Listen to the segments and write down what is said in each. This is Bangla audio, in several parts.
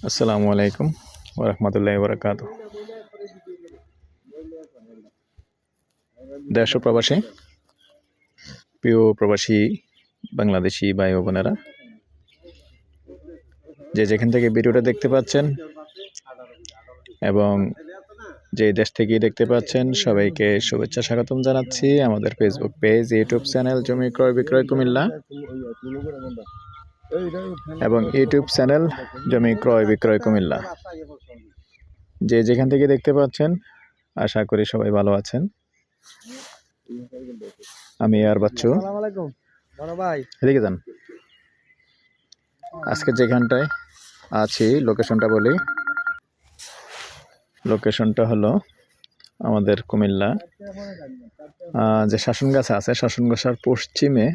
আসসালামু আলাইকুম ওয়া রাহমাতুল্লাহি ওয়া বারাকাতুহু। দেশ ও প্রবাসী, প্রিয় প্রবাসী বাংলাদেশি ভাই ও বোনেরা, যে যেখান থেকে ভিডিওটা দেখতে পাচ্ছেন এবং যে দেশ থেকে দেখতে পাচ্ছেন, সবাইকে শুভেচ্ছা স্বাগতম জানাচ্ছি আমাদের ফেসবুক পেজ, ইউটিউব চ্যানেল জমি ক্রয় বিক্রয় কুমিল্লা এবং ইউটিউব চ্যানেল জমি ক্রয় বিক্রয় কুমিল্লা। যে যেখান থেকে দেখতে পাচ্ছেন, আশা করি সবাই ভালো আছেন। আমি আর বাচ্চু, এদিকে যান। আজকে যেখানটায় আছি, লোকেশনটা বলি। লোকেশনটা হলো আমাদের কুমিল্লা যে শাসন গাছা আছে, শাসন গাছার পশ্চিমে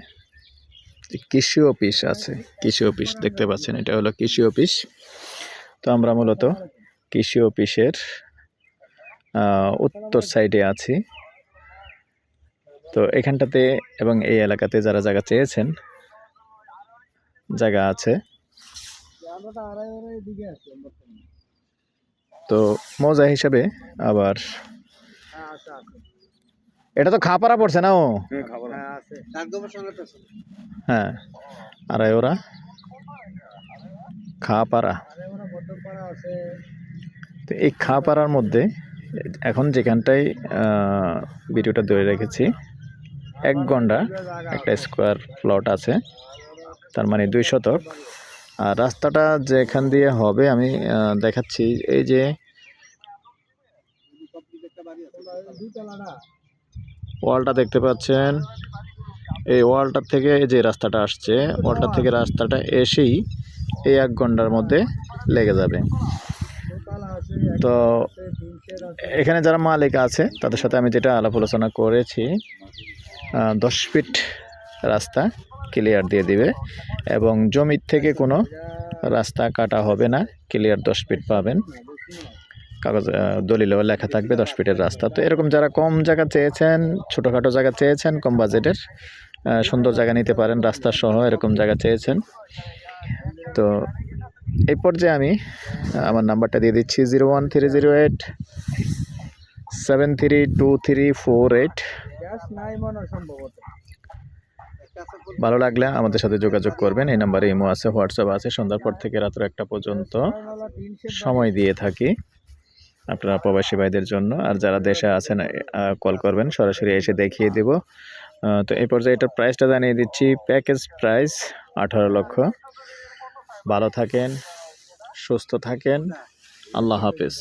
কৃষি অফিস আছে। কৃষি অফিস দেখতে পাচ্ছেন, এটা হলো কৃষি অফিস। তো আমরা মূলত কৃষি অফিসের উত্তর সাইডে আছি। তো এখানটাতে এবং এই এলাকাতে যারা জায়গা চেয়েছেন, জায়গা আছে। তো মজা হিসাবে আবার এটা তো খাপাড়া পড়ছে না, ও হ্যাঁ, আর ওরা খাপাড়া। তো এই খাপাড়ার মধ্যে এখন যেখানটায় ভিডিওটা ধরে রেখেছি, 1 ঘন্টা একটা স্কোয়ার প্লট আছে, তার মানে 2 শতক। আর রাস্তাটা যেখান দিয়ে হবে আমি দেখাচ্ছি। এই যে ওয়ালটা দেখতে পাচ্ছেন, এই ওয়ালটার থেকে যে রাস্তাটা আসছে, ওয়ালটার থেকে রাস্তাটা এসেই এই 1 ঘন্টার মধ্যে লেগে যাবে। তো এখানে যারা মালিক আছে তাদের সাথে আমি যেটা আলাপ আলোচনা করেছি, 10 ফিট রাস্তা ক্লিয়ার দিয়ে দিবে এবং জমির থেকে কোনো রাস্তা কাটা হবে না, ক্লিয়ার 10 ফিট পাবেন। কাগজ দলিলেও লেখা থাকবে 10 ফিটের রাস্তা। তো এরকম যারা কম জায়গা চেয়েছেন, ছোটোখাটো জায়গা চেয়েছেন, কম বাজেটের সুন্দর জায়গা নিতে পারেন, রাস্তা সহ এরকম জায়গা চেয়েছেন, তো এই পর্যায়ে আমি আমার নাম্বারটা দিয়ে দিচ্ছি 01308 732348। ভালো লাগলে আমাদের সাথে যোগাযোগ করবেন। এই নাম্বারে ইমো আছে, হোয়াটসঅ্যাপ আছে। সন্ধ্যার পর থেকে রাত্র 1টা পর্যন্ত সময় দিয়ে থাকি আপনারা প্রবাসী ভাইদের জন্য। আর যারা দেশে আছেন কল করবেন, সরাসরি এসে দেখিয়ে দেব। তো এই পর্যায়ে এটার প্রাইসটা জানিয়ে দিচ্ছি। প্যাকেজ প্রাইস 18 লক্ষ। ভালো থাকেন, সুস্থ থাকেন, আল্লাহ হাফেজ।